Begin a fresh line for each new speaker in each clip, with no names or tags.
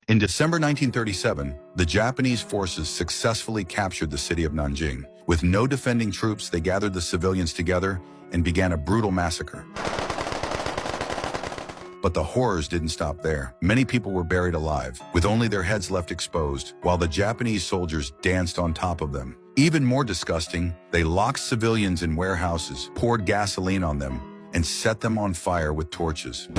In December 1937, the Japanese forces successfully captured the city of Nanjing. With no defending troops, they gathered the civilians together and began a brutal massacre. But the horrors didn't stop there. Many people were buried alive, with only their heads left exposed, while the Japanese soldiers danced on top of them. Even more disgusting, they locked civilians in warehouses, poured gasoline on them, and set them on fire with torches.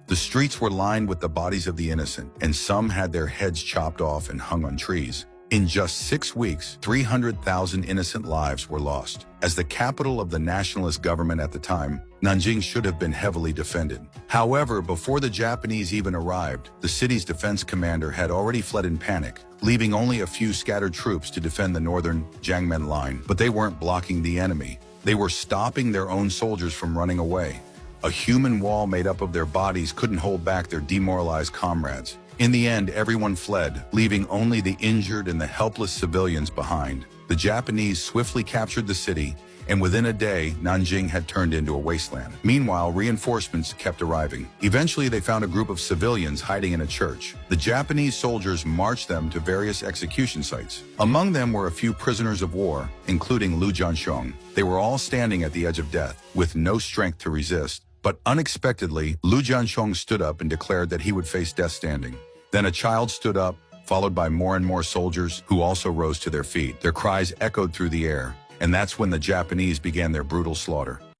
The streets were lined with the bodies of the innocent, and some had their heads chopped off and hung on trees. In just 6 weeks, 300,000 innocent lives were lost. As the capital of the nationalist government at the time, Nanjing should have been heavily defended. However, before the Japanese even arrived, the city's defense commander had already fled in panic, leaving only a few scattered troops to defend the northern Jiangmen line. But they weren't blocking the enemy. They were stopping their own soldiers from running away. A human wall made up of their bodies couldn't hold back their demoralized comrades. In the end, everyone fled, leaving only the injured and the helpless civilians behind. The Japanese swiftly captured the city, and within a day, Nanjing had turned into a wasteland. Meanwhile, reinforcements kept arriving. Eventually, they found a group of civilians hiding in a church. The Japanese soldiers marched them to various execution sites. Among them were a few prisoners of war, including Lu Jianxiong. They were all standing at the edge of death, with no strength to resist. But unexpectedly, Lu Jianxiong stood up and declared that he would face death standing. Then a child stood up, followed by more and more soldiers who also rose to their feet. Their cries echoed through the air, and that's when the Japanese began their brutal slaughter.